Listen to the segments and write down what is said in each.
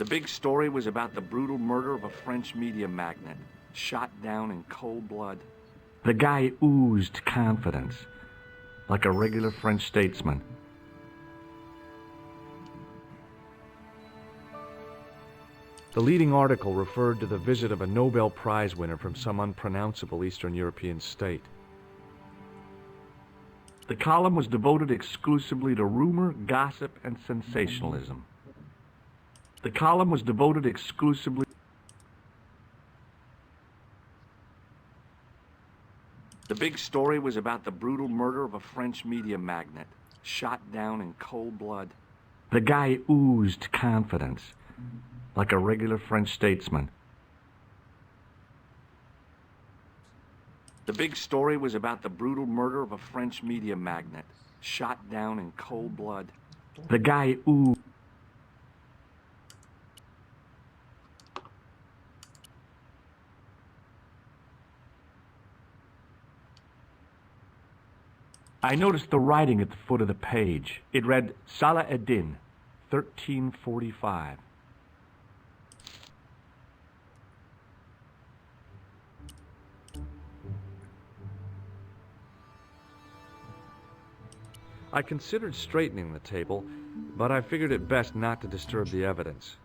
The big story was about the brutal murder of a French media magnate, shot down in cold blood. The guy oozed confidence, like a regular French statesman. The leading article referred to the visit of a Nobel Prize winner from some unpronounceable Eastern European state. The column was devoted exclusively to rumor, gossip, and sensationalism. The column was devoted exclusively. The big story was about the brutal murder of a French media magnate, shot down in cold blood. The guy oozed confidence, like a regular French statesman. The big story was about the brutal murder of a French media magnate, shot down in cold blood. The guy oozed. I noticed the writing at the foot of the page. It read, Salah ad-Din, 1345. I considered straightening the table, but I figured it best not to disturb the evidence.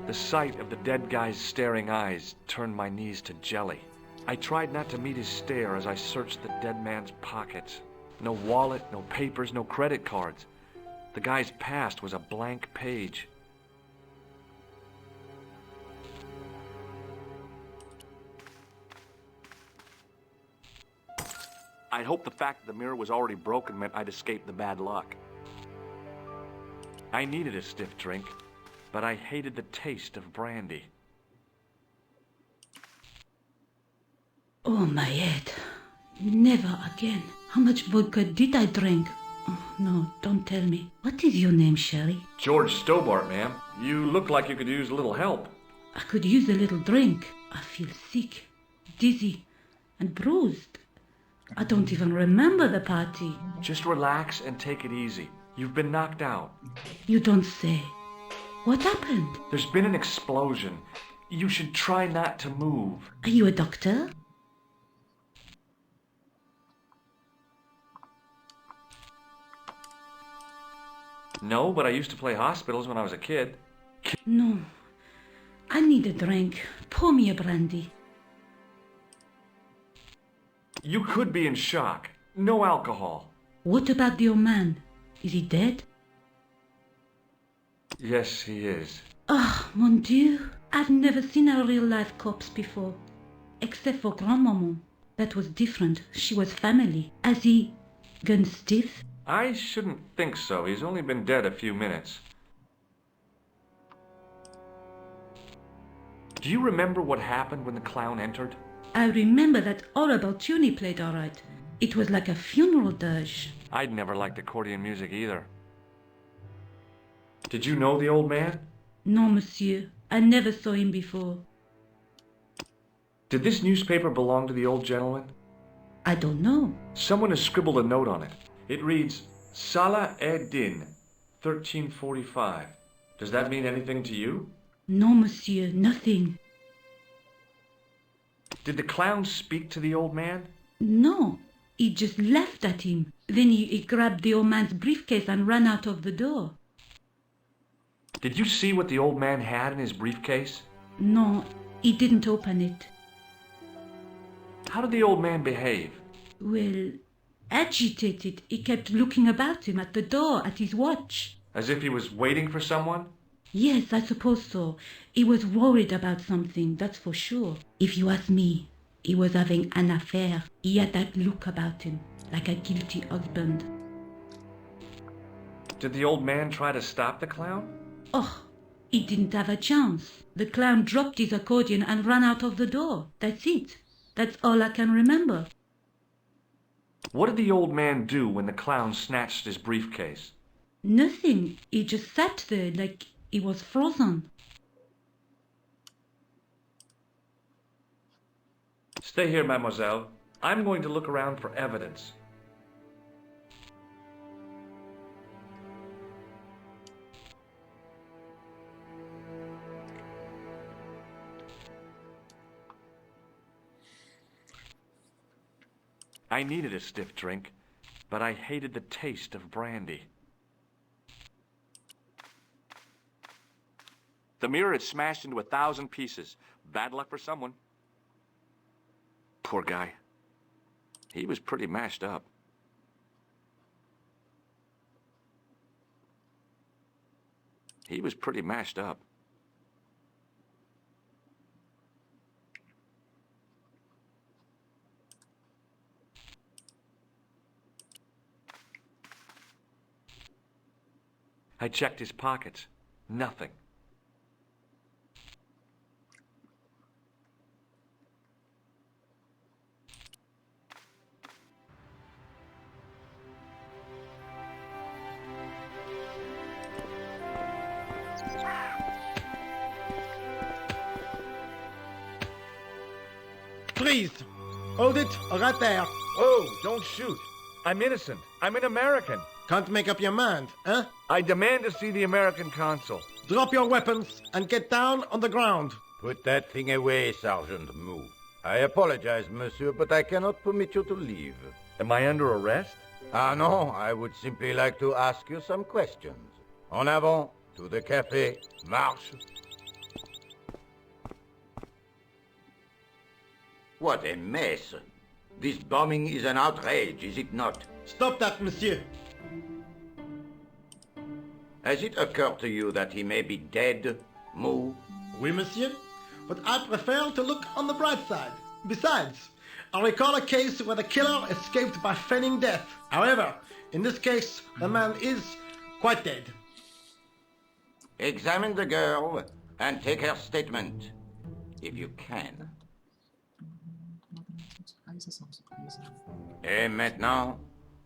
The sight of the dead guy's staring eyes turned my knees to jelly. I tried not to meet his stare as I searched the dead man's pockets. No wallet, no papers, no credit cards. The guy's past was a blank page. I'd hoped the fact that the mirror was already broken meant I'd escaped the bad luck. I needed a stiff drink, but I hated the taste of brandy. Oh, my head. Never again. How much vodka did I drink? Oh, no, don't tell me. What is your name, Sherry? George Stobart, ma'am. You look like you could use a little help. I could use a little drink. I feel sick, dizzy, and bruised. I don't even remember the party. Just relax and take it easy. You've been knocked out. You don't say. What happened? There's been an explosion. You should try not to move. Are you a doctor? No, but I used to play hospitals when I was a kid. No. I need a drink. Pour me a brandy. You could be in shock. No alcohol. What about the old man? Is he dead? Yes, he is. Oh, mon Dieu. I've never seen a real-life corpse before. Except for Grandmaman. That was different. She was family. Has he gone stiff? I shouldn't think so. He's only been dead a few minutes. Do you remember what happened when the clown entered? I remember that horrible tune he played all right. It was like a funeral dirge. I'd never liked accordion music either. Did you know the old man? No, monsieur. I never saw him before. Did this newspaper belong to the old gentleman? I don't know. Someone has scribbled a note on it. It reads, Salah ad-Din, 1345. Does that mean anything to you? No, monsieur, nothing. Did the clown speak to the old man? No, he just laughed at him. Then he grabbed the old man's briefcase and ran out of the door. Did you see what the old man had in his briefcase? No, he didn't open it. How did the old man behave? Well, agitated. He kept looking about him at the door, at his watch. As if he was waiting for someone? Yes, I suppose so. He was worried about something, that's for sure. If you ask me, he was having an affair. He had that look about him, like a guilty husband. Did the old man try to stop the clown? Oh, he didn't have a chance. The clown dropped his accordion and ran out of the door. That's it. That's all I can remember. What did the old man do when the clown snatched his briefcase? Nothing. He just sat there like he was frozen. Stay here, mademoiselle. I'm going to look around for evidence. I needed a stiff drink, but I hated the taste of brandy. The mirror had smashed into 1,000 pieces. Bad luck for someone. Poor guy. He was pretty mashed up. He was pretty mashed up. I checked his pockets. Nothing. Please, hold it right there. Oh, don't shoot. I'm innocent. I'm an American. Can't make up your mind, huh? I demand to see the American consul. Drop your weapons and get down on the ground. Put that thing away, Sergeant Mou. I apologize, monsieur, but I cannot permit you to leave. Am I under arrest? Ah, no, I would simply like to ask you some questions. En avant, to the café, marche. What a mess. This bombing is an outrage, is it not? Stop that, monsieur. Has it occurred to you that he may be dead, Mou? Oui, monsieur. But I prefer to look on the bright side. Besides, I recall a case where the killer escaped by feigning death. However, in this case, the man is quite dead. Examine the girl and take her statement, if you can. Et maintenant,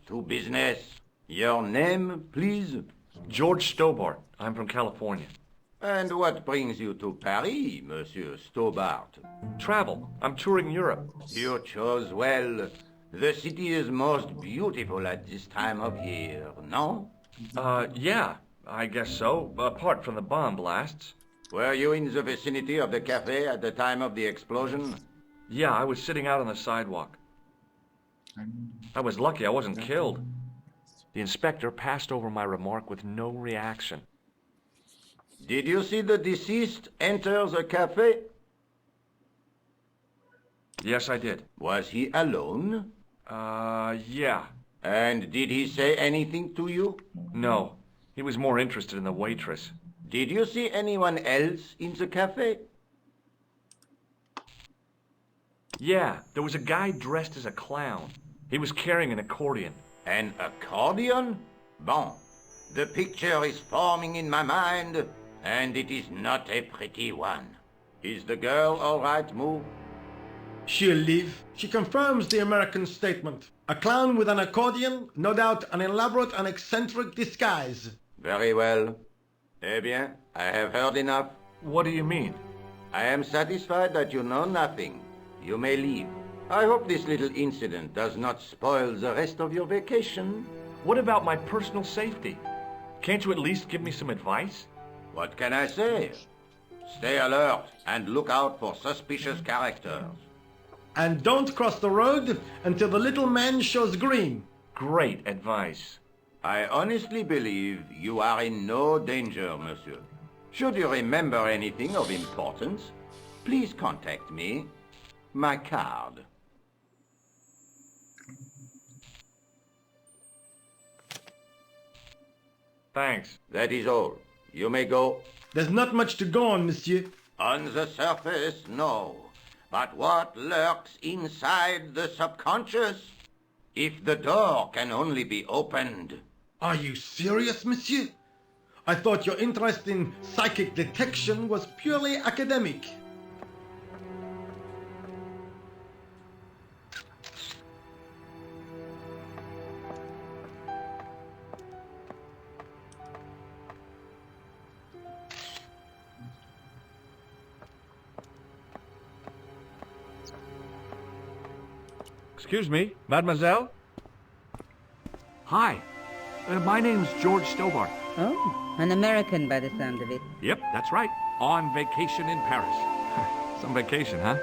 to business. Your name, please? George Stobart. I'm from California. And what brings you to Paris, Monsieur Stobart? Travel. I'm touring Europe. You chose well. The city is most beautiful at this time of year, no? Yeah, I guess so, apart from the bomb blasts. Were you in the vicinity of the cafe at the time of the explosion? Yeah, I was sitting out on the sidewalk. I was lucky I wasn't killed. The inspector passed over my remark with no reaction. Did you see the deceased enter the cafe? Yes, I did. Was he alone? Yeah. And did he say anything to you? No. He was more interested in the waitress. Did you see anyone else in the cafe? Yeah, there was a guy dressed as a clown. He was carrying an accordion. An accordion? Bon. The picture is forming in my mind, and it is not a pretty one. Is the girl all right, Mou? She'll live. She confirms the American statement. A clown with an accordion, no doubt an elaborate and eccentric disguise. Very well. Eh bien, I have heard enough. What do you mean? I am satisfied that you know nothing. You may leave. I hope this little incident does not spoil the rest of your vacation. What about my personal safety? Can't you at least give me some advice? What can I say? Stay alert and look out for suspicious characters. And don't cross the road until the little man shows green. Great advice. I honestly believe you are in no danger, monsieur. Should you remember anything of importance, please contact me. My card. Thanks. That is all. You may go. There's not much to go on, monsieur. On the surface, no. But what lurks inside the subconscious? If the door can only be opened. Are you serious, monsieur? I thought your interest in psychic detection was purely academic. Excuse me, mademoiselle? Hi. My name's George Stobart. Oh, an American by the sound of it. Yep, that's right. On vacation in Paris. Some vacation, huh?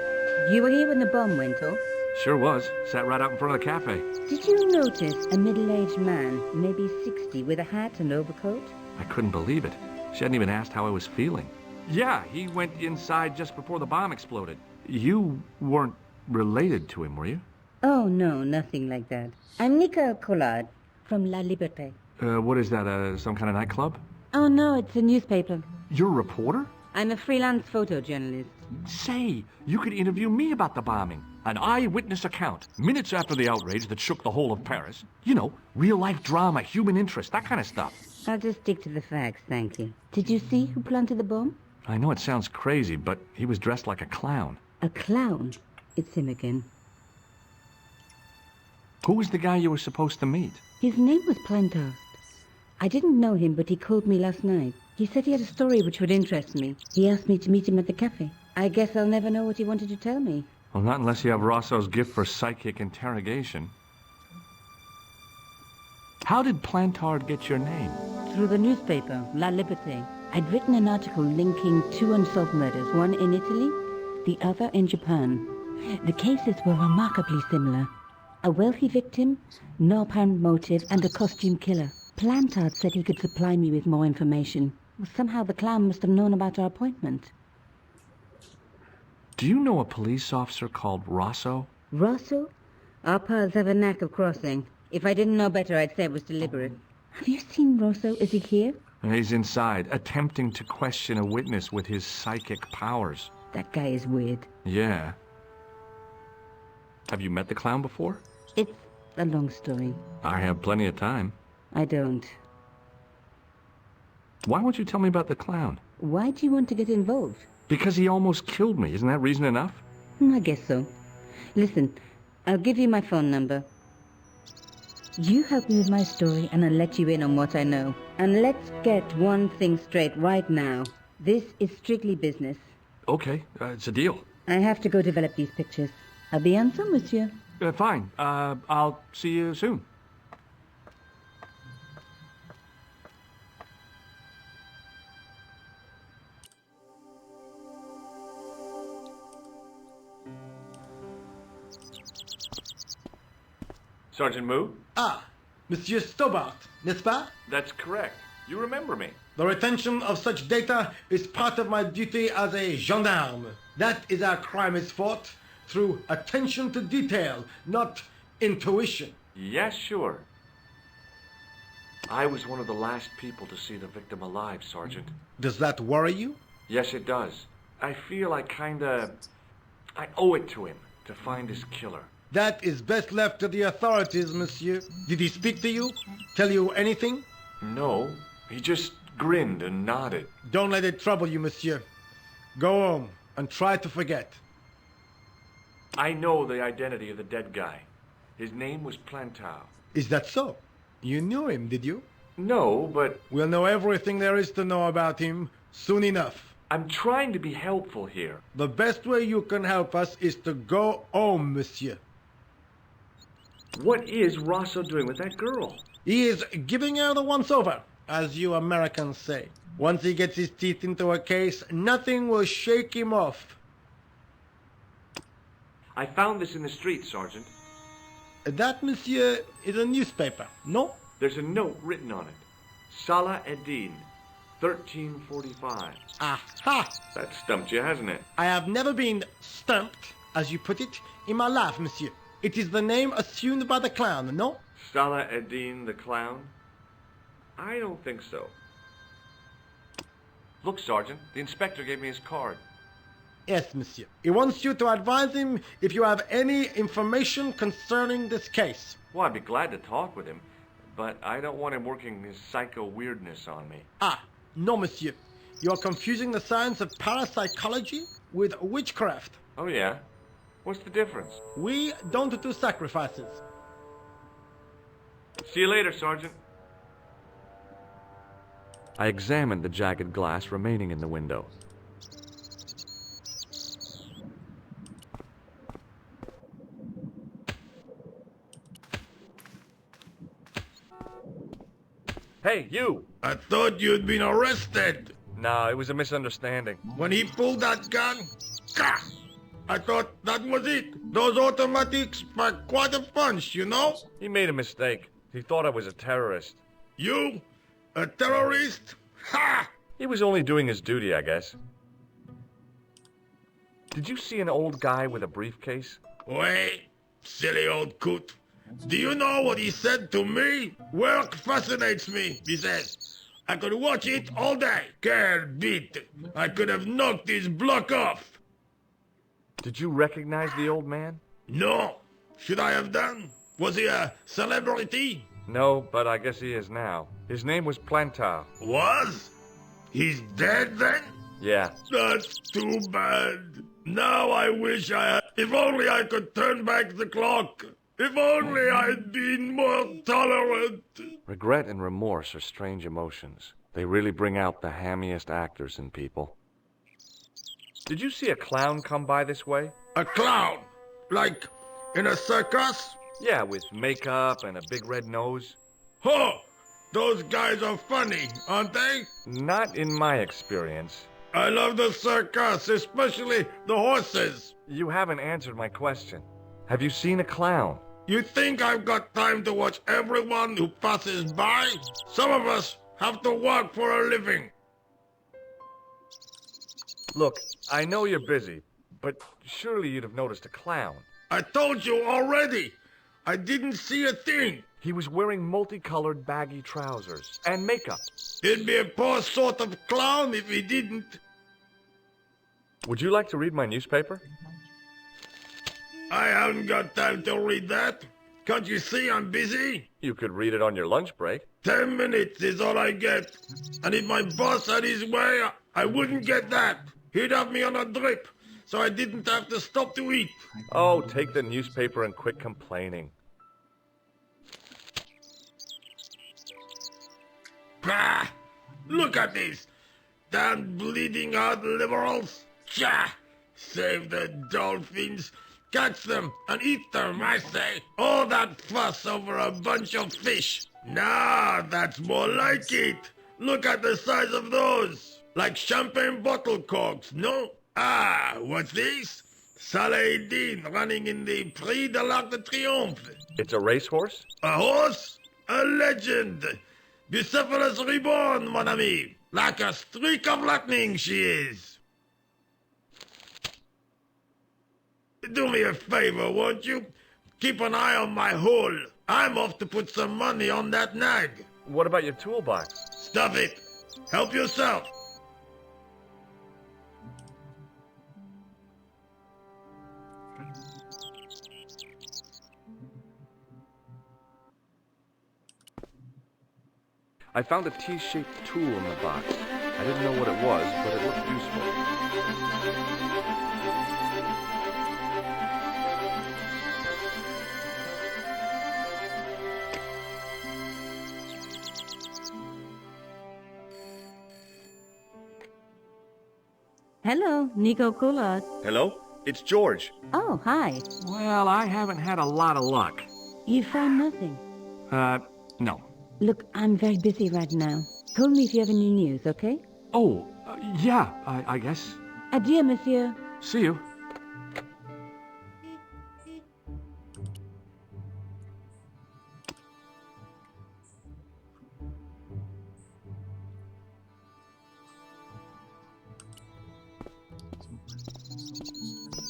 You were here when the bomb went off? Sure was. Sat right out in front of the cafe. Did you notice a middle-aged man, maybe 60, with a hat and overcoat? I couldn't believe it. She hadn't even asked how I was feeling. Yeah, he went inside just before the bomb exploded. You weren't related to him, were you? Oh, no, nothing like that. I'm Nicole Collard from La Liberté. What is that, some kind of nightclub? Oh, no, it's a newspaper. You're a reporter? I'm a freelance photojournalist. Say, you could interview me about the bombing. An eyewitness account, minutes after the outrage that shook the whole of Paris. You know, real-life drama, human interest, that kind of stuff. I'll just stick to the facts, thank you. Did you see who planted the bomb? I know it sounds crazy, but he was dressed like a clown. A clown? It's him again. Who was the guy you were supposed to meet? His name was Plantar. I didn't know him, but he called me last night. He said he had a story which would interest me. He asked me to meet him at the cafe. I guess I'll never know what he wanted to tell me. Well, not unless you have Rosso's gift for psychic interrogation. How did Plantard get your name? Through the newspaper, La Liberté. I'd written an article linking two unsolved murders, one in Italy, the other in Japan. The cases were remarkably similar. A wealthy victim, no apparent motive, and a costume killer. Plantard said he could supply me with more information. Well, somehow the clown must have known about our appointment. Do you know a police officer called Rosso? Rosso? Our paths have a knack of crossing. If I didn't know better, I'd say it was deliberate. Have you seen Rosso? Is he here? He's inside, attempting to question a witness with his psychic powers. That guy is weird. Yeah. Have you met the clown before? It's a long story. I have plenty of time. I don't. Why won't you tell me about the clown? Why do you want to get involved? Because he almost killed me. Isn't that reason enough? I guess so. Listen, I'll give you my phone number. You help me with my story and I'll let you in on what I know. And let's get one thing straight right now. This is strictly business. Okay, it's a deal. I have to go develop these pictures. À bientôt, monsieur. Fine. I'll see you soon. Sergeant Moo? Ah, Monsieur Stobart, n'est-ce pas? That's correct. You remember me. The retention of such data is part of my duty as a gendarme. That is how crime is fought, through attention to detail, not intuition. Yes, sure. I was one of the last people to see the victim alive, Sergeant. Does that worry you? Yes, it does. I feel I owe it to him to find his killer. That is best left to the authorities, monsieur. Did he speak to you? Tell you anything? No, he just grinned and nodded. Don't let it trouble you, monsieur. Go home and try to forget. I know the identity of the dead guy. His name was Plantard. Is that so? You knew him, did you? No, but We'll know everything there is to know about him soon enough. I'm trying to be helpful here. The best way you can help us is to go home, monsieur. What is Rosso doing with that girl? He is giving her the once-over, as you Americans say. Once he gets his teeth into a case, nothing will shake him off. I found this in the street, Sergeant. That, monsieur, is a newspaper, no? There's a note written on it. Salah Eddin, 1345. Aha! That stumped you, hasn't it? I have never been stumped, as you put it, in my life, monsieur. It is the name assumed by the clown, no? Salah Eddin the clown? I don't think so. Look, Sergeant, the inspector gave me his card. Yes, monsieur. He wants you to advise him if you have any information concerning this case. Well, I'd be glad to talk with him, but I don't want him working his psycho weirdness on me. Ah, no, monsieur. You are confusing the science of parapsychology with witchcraft. Oh, yeah? What's the difference? We don't do sacrifices. See you later, Sergeant. I examined the jagged glass remaining in the window. Hey, you! I thought you'd been arrested. No, it was a misunderstanding. When he pulled that gun, gah! I thought that was it. Those automatics pack quite a punch, you know? He made a mistake. He thought I was a terrorist. You? A terrorist? Ha! He was only doing his duty, I guess. Did you see an old guy with a briefcase? Wait, silly old coot. Do you know what he said to me? Work fascinates me, he says. I could watch it all day. Can't beat it. I could have knocked his block off. Did you recognize the old man? No. Should I have done? Was he a celebrity? No, but I guess he is now. His name was Plantar. Was? He's dead then? Yeah. That's too bad. Now I wish I had... If only I could turn back the clock. If only I'd been more tolerant. Regret and remorse are strange emotions. They really bring out the hammiest actors in people. Did you see a clown come by this way? A clown? Like in a circus? Yeah, with makeup and a big red nose. Huh! Those guys are funny, aren't they? Not in my experience. I love the circus, especially the horses. You haven't answered my question. Have you seen a clown? You think I've got time to watch everyone who passes by? Some of us have to work for a living. Look, I know you're busy, but surely you'd have noticed a clown. I told you already. I didn't see a thing. He was wearing multicolored baggy trousers and makeup. He'd be a poor sort of clown if he didn't. Would you like to read my newspaper? I haven't got time to read that. Can't you see I'm busy? You could read it on your lunch break. 10 minutes is all I get. And if my boss had his way, I wouldn't get that. He'd have me on a drip, so I didn't have to stop to eat. Oh, take the newspaper and quit complaining. Pah! Look at this. Damn bleeding heart liberals. Tcha! Save the dolphins. Catch them and eat them, I say. All that fuss over a bunch of fish. Nah, that's more like it. Look at the size of those. Like champagne bottle corks, no? Ah, what's this? Saladin running in the Prix de l'Arc de Triomphe. It's a racehorse? A horse? A legend. Bucephalus reborn, mon ami. Like a streak of lightning she is. Do me a favor, won't you? Keep an eye on my hole. I'm off to put some money on that nag. What about your toolbox? Stuff it. Help yourself. I found a T-shaped tool in the box. I didn't know what it was, but it looked useful. Hello, Nico Coulard. Hello? It's George. Oh, hi. Well, I haven't had a lot of luck. You found nothing. No. Look, I'm very busy right now. Call me if you have any news, okay? Oh, yeah, I guess. Adieu, monsieur. See you.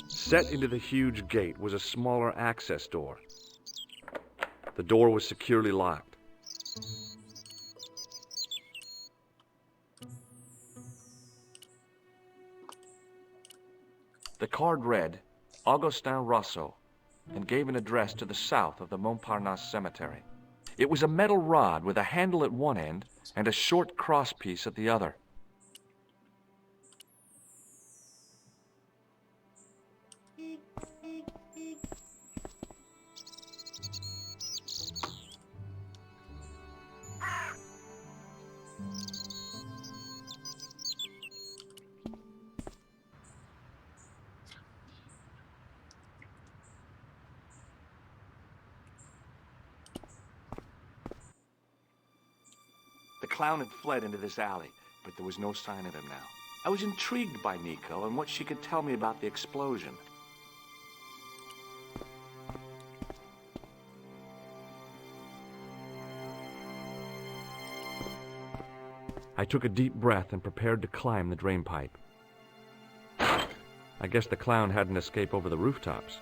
Set into the huge gate was a smaller access door. The door was securely locked. The card read, Augustin Rousseau, and gave an address to the south of the Montparnasse Cemetery. It was a metal rod with a handle at one end and a short crosspiece at the other. clown had fled into this alley, but there was no sign of him now. I was intrigued by Nico and what she could tell me about the explosion. I took a deep breath and prepared to climb the drain pipe. I guess the clown had an escape over the rooftops.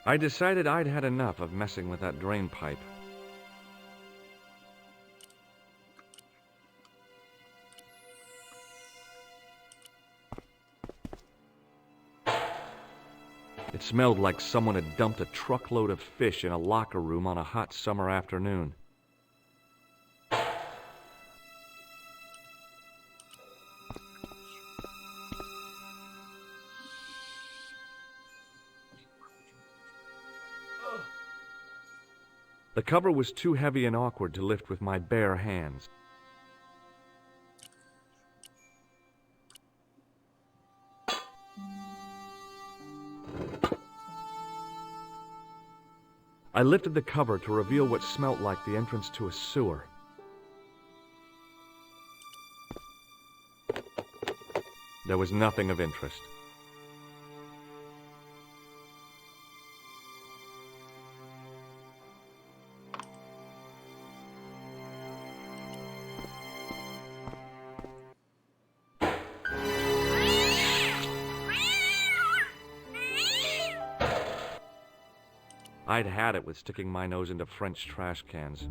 I decided I'd had enough of messing with that drain pipe. It smelled like someone had dumped a truckload of fish in a locker room on a hot summer afternoon. The cover was too heavy and awkward to lift with my bare hands. I lifted the cover to reveal what smelt like the entrance to a sewer. There was nothing of interest. I'd had it with sticking my nose into French trash cans.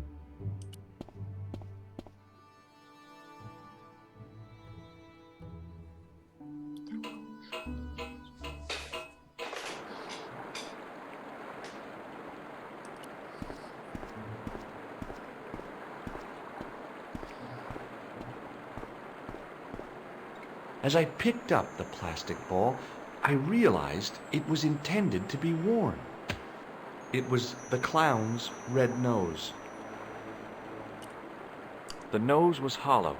As I picked up the plastic ball, I realized it was intended to be worn. It was the clown's red nose. The nose was hollow.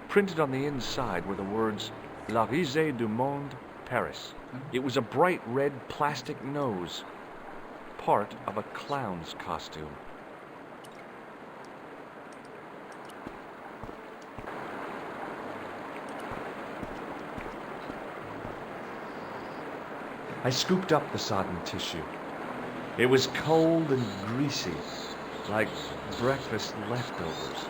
Printed on the inside were the words, La Risée du Monde, Paris. It was a bright red plastic nose, part of a clown's costume. I scooped up the sodden tissue. It was cold and greasy, like breakfast leftovers.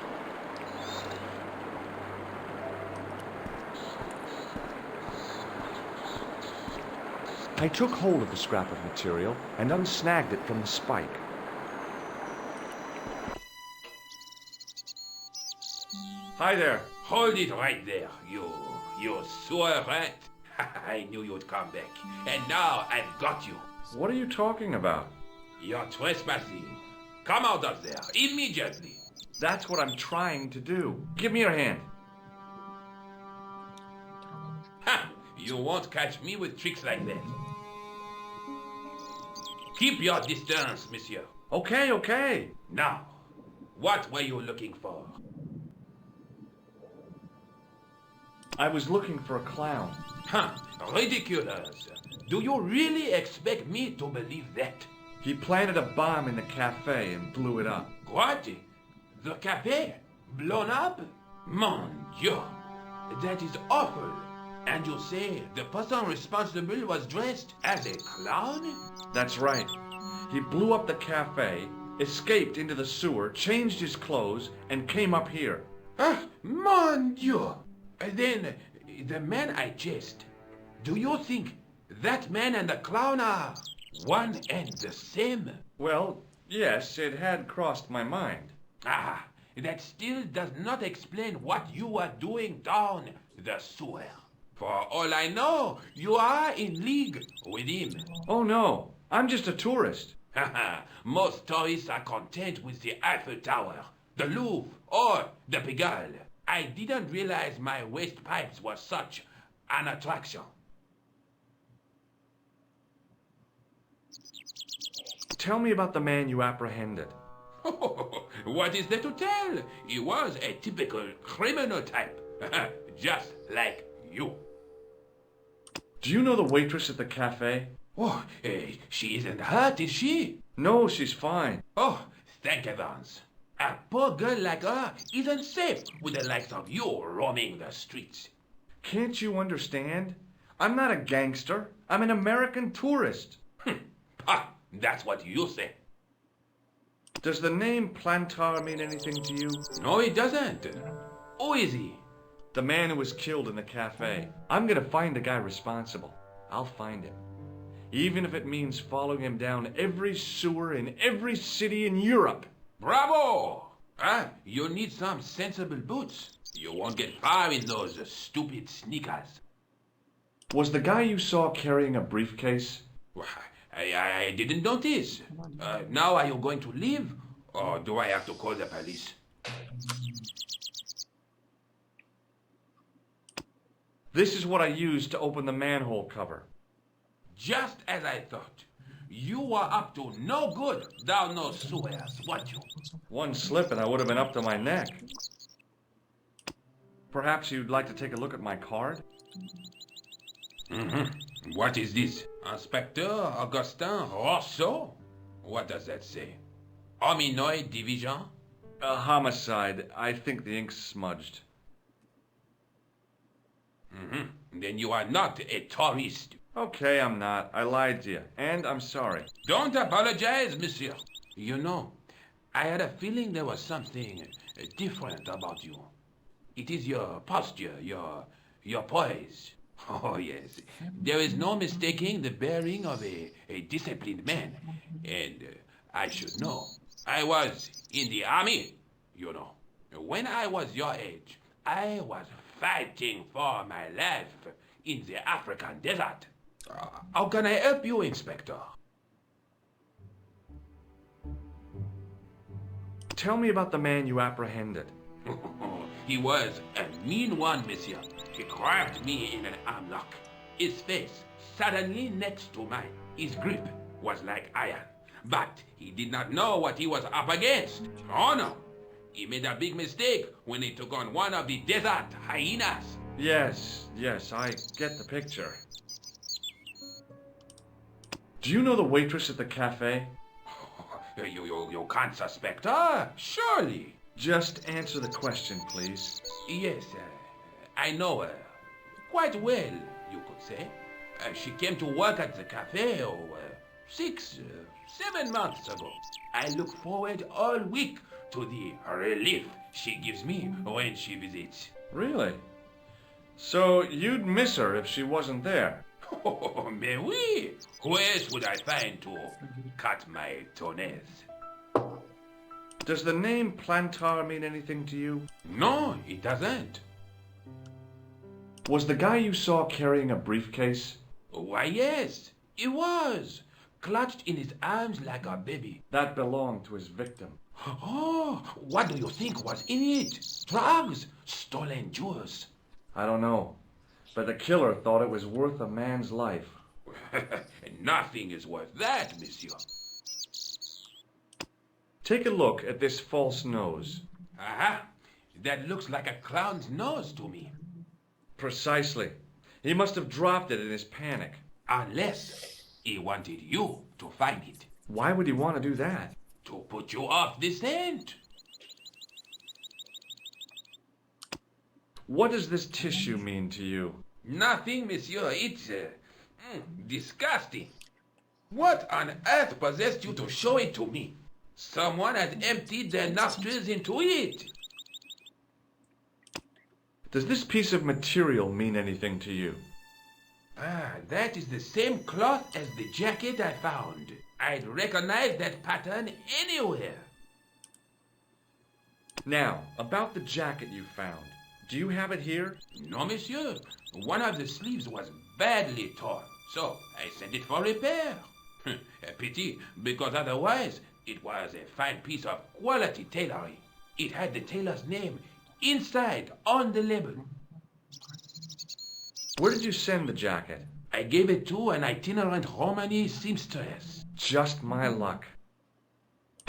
I took hold of the scrap of material and unsnagged it from the spike. Hi there. Hold it right there, you sewer rat. I knew you'd come back. And now I've got you. What are you talking about? You're trespassing. Come out of there, immediately. That's what I'm trying to do. Give me your hand. Ha! You won't catch me with tricks like that. Keep your distance, monsieur. Okay, okay. Now, what were you looking for? I was looking for a clown. Huh, ridiculous. Do you really expect me to believe that? He planted a bomb in the cafe and blew it up. What? The cafe? Blown up? Mon Dieu! That is awful. And you say the person responsible was dressed as a clown? That's right. He blew up the cafe, escaped into the sewer, changed his clothes, and came up here. Ah, mon Dieu! Then, the man I chased, do you think that man and the clown are one and the same? Well, yes, it had crossed my mind. Ah, that still does not explain what you are doing down the sewer. For all I know, you are in league with him. Oh no, I'm just a tourist. Haha, most tourists are content with the Eiffel Tower, the Louvre, or the Pigalle. I didn't realize my waste pipes were such an attraction. Tell me about the man you apprehended. What is there to tell? He was a typical criminal type, just like you. Do you know the waitress at the cafe? Oh, she isn't hurt, is she? No, she's fine. Oh, thank heavens. A poor girl like her isn't safe with the likes of you roaming the streets. Can't you understand? I'm not a gangster. I'm an American tourist. That's what you say. Does the name Plantar mean anything to you? No, it doesn't. Who is he? The man who was killed in the cafe. I'm gonna find the guy responsible. I'll find him. Even if it means following him down every sewer in every city in Europe. Bravo! You need some sensible boots. You won't get far in those stupid sneakers. Was the guy you saw carrying a briefcase? I didn't notice. Now are you going to leave? Or do I have to call the police? This is what I used to open the manhole cover. Just as I thought. You were up to no good down those sewers, weren't you? One slip and I would have been up to my neck. Perhaps you'd like to take a look at my card? What is this? Inspector Augustin Rousseau? What does that say? Hominoid Division? A homicide. I think the ink's smudged. Then you are not a tourist. Okay, I'm not. I lied to you. And I'm sorry. Don't apologize, monsieur. You know, I had a feeling there was something different about you. It is your posture, your poise. Oh, yes. There is no mistaking the bearing of a disciplined man. And I should know. I was in the army, you know. When I was your age, I was fighting for my life in the African desert. How can I help you, Inspector? Tell me about the man you apprehended. He was a mean one, monsieur. He grabbed me in an armlock. His face suddenly next to mine. His grip was like iron. But he did not know what he was up against. Oh no. He made a big mistake when he took on one of the desert hyenas. Yes, I get the picture. Do you know the waitress at the cafe? You can't suspect her, surely. Just answer the question, please. Yes, I know her. Quite well, you could say. She came to work at the cafe 7 months ago. I look forward all week to the relief she gives me when she visits. Really? So you'd miss her if she wasn't there? Oh, mais oui. Who else would I find to cut my toenails? Does the name Plantar mean anything to you? No, it doesn't. Was the guy you saw carrying a briefcase? Why, yes, he was. Clutched in his arms like a baby. That belonged to his victim. Oh, what do you think was in it? Drugs? Stolen jewels? I don't know. But the killer thought it was worth a man's life. Nothing is worth that, monsieur. Take a look at this false nose. Aha! That looks like a clown's nose to me. Precisely. He must have dropped it in his panic. Unless he wanted you to find it. Why would he want to do that? To put you off the scent. What does this tissue mean to you? Nothing, monsieur. It's disgusting. What on earth possessed you to show it to me? Someone had emptied their nostrils into it. Does this piece of material mean anything to you? That is the same cloth as the jacket I found. I'd recognize that pattern anywhere. Now, about the jacket you found. Do you have it here? No, monsieur. One of the sleeves was badly torn, so I sent it for repair. A pity, because otherwise it was a fine piece of quality tailoring. It had the tailor's name inside on the label. Where did you send the jacket? I gave it to an itinerant Romany seamstress. Just my luck.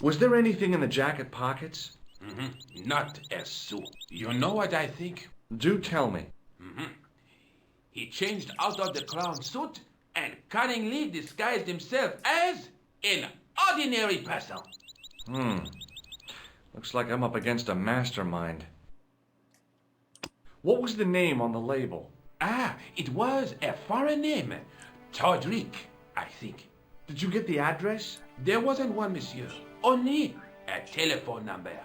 Was there anything in the jacket pockets? Not a sou. You know what I think? Do tell me. He changed out of the clown suit and cunningly disguised himself as an ordinary person. Looks like I'm up against a mastermind. What was the name on the label? Ah, it was a foreign name. Todrick, I think. Did you get the address? There wasn't one, monsieur. Only a telephone number.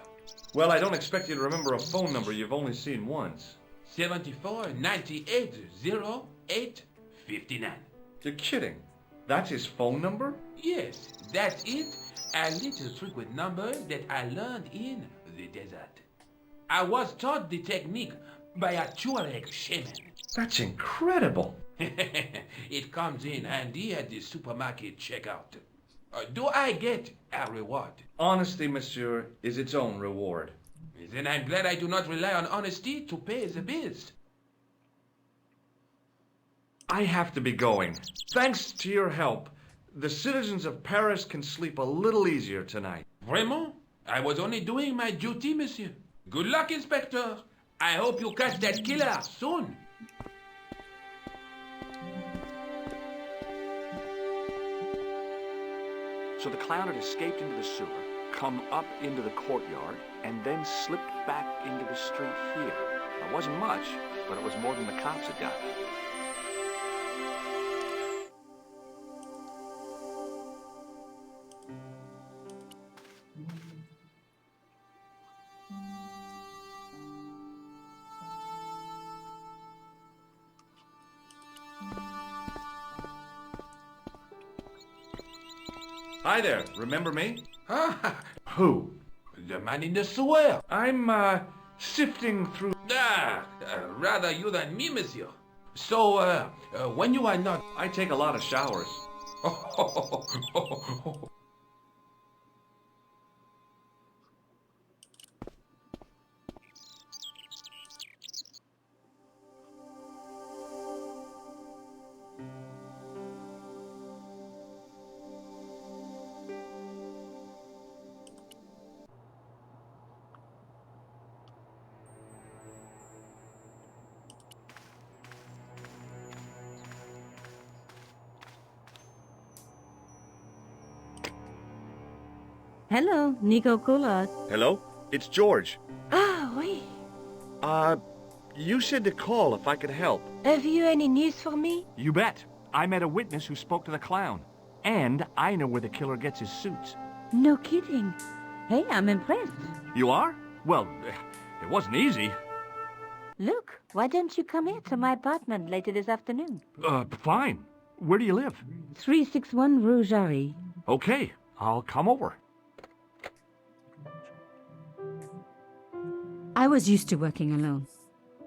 Well, I don't expect you to remember a phone number you've only seen once. 74 98 08 59. You're kidding. That's his phone number? Yes, that's it. A little trick with numbers that I learned in the desert. I was taught the technique by a Tuareg shaman. That's incredible. It comes in handy at the supermarket checkout. Do I get a reward? Honesty, monsieur, is its own reward. Then I'm glad I do not rely on honesty to pay the bills. I have to be going. Thanks to your help, the citizens of Paris can sleep a little easier tonight. Vraiment? I was only doing my duty, monsieur. Good luck, Inspector. I hope you catch that killer soon. So the clown had escaped into the sewer, come up into the courtyard, and then slipped back into the street here. It wasn't much, but it was more than the cops had got. Hi there, remember me? Ah, Who? the man in the sewer. I'm, sifting through... Rather you than me, monsieur. So, when you are not... I take a lot of showers. Hello, Nico Collard. Hello? It's George. Ah, oui. You said to call if I could help. Have you any news for me? You bet. I met a witness who spoke to the clown. And I know where the killer gets his suits. No kidding. Hey, I'm impressed. You are? Well, it wasn't easy. Look, why don't you come here to my apartment later this afternoon? Fine. Where do you live? 361 Rue Jarry. Okay, I'll come over. I was used to working alone,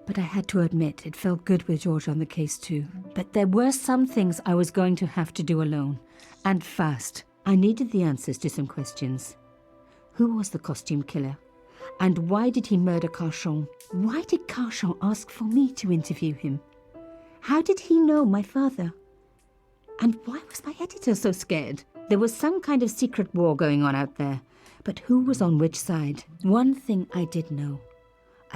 but I had to admit it felt good with George on the case too. But there were some things I was going to have to do alone, and fast. I needed the answers to some questions. Who was the costume killer? And why did he murder Carchon? Why did Carchon ask for me to interview him? How did he know my father? And why was my editor so scared? There was some kind of secret war going on out there, but who was on which side? One thing I did know.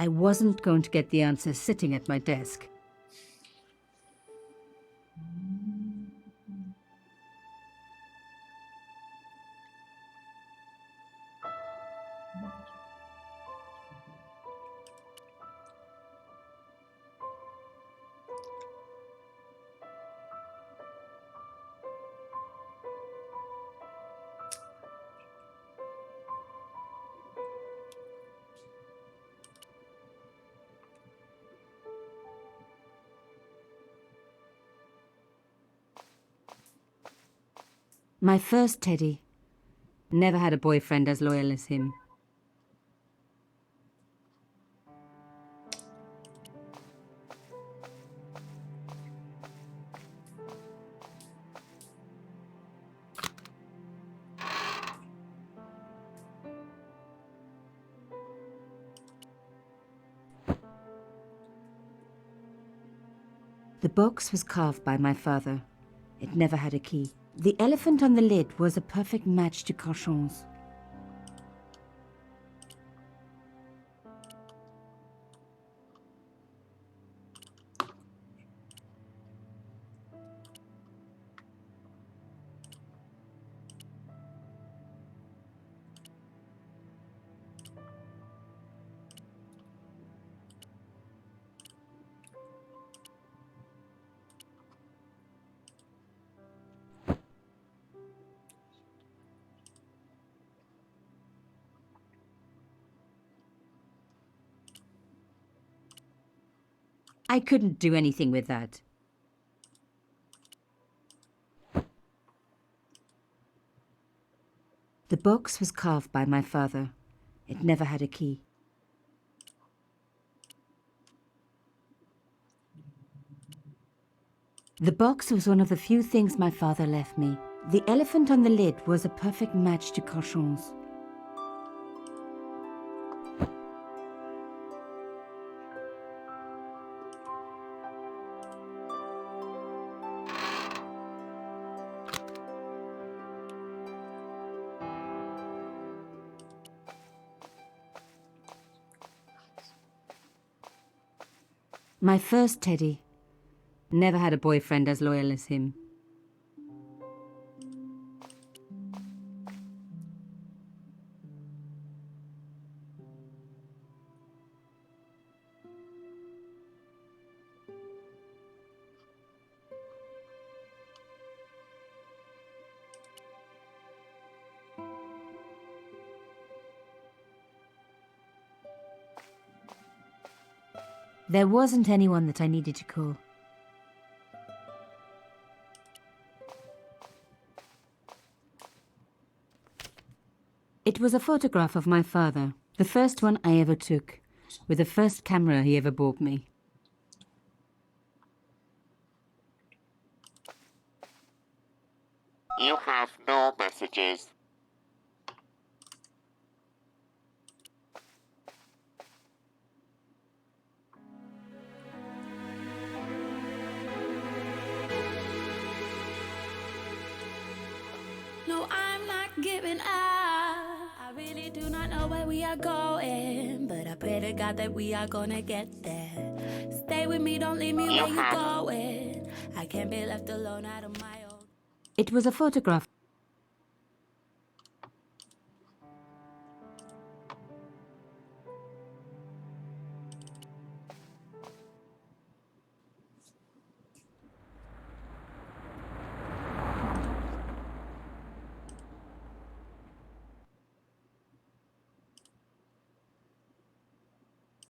I wasn't going to get the answers sitting at my desk. My first Teddy. Never had a boyfriend as loyal as him. The box was carved by my father. It never had a key. The elephant on the lid was a perfect match to Carchon's. I couldn't do anything with that. The box was carved by my father. It never had a key. The box was one of the few things my father left me. The elephant on the lid was a perfect match to Cochon's. My first teddy. Never had a boyfriend as loyal as him. There wasn't anyone that I needed to call. It was a photograph of my father, the first one I ever took, with the first camera he ever bought me. You have no messages. No, I'm not giving up. I really do not know where we are going, but I pray to God that we are gonna get there. Stay with me, don't leave me where you're going. I can't be left alone out of my own. It was a photograph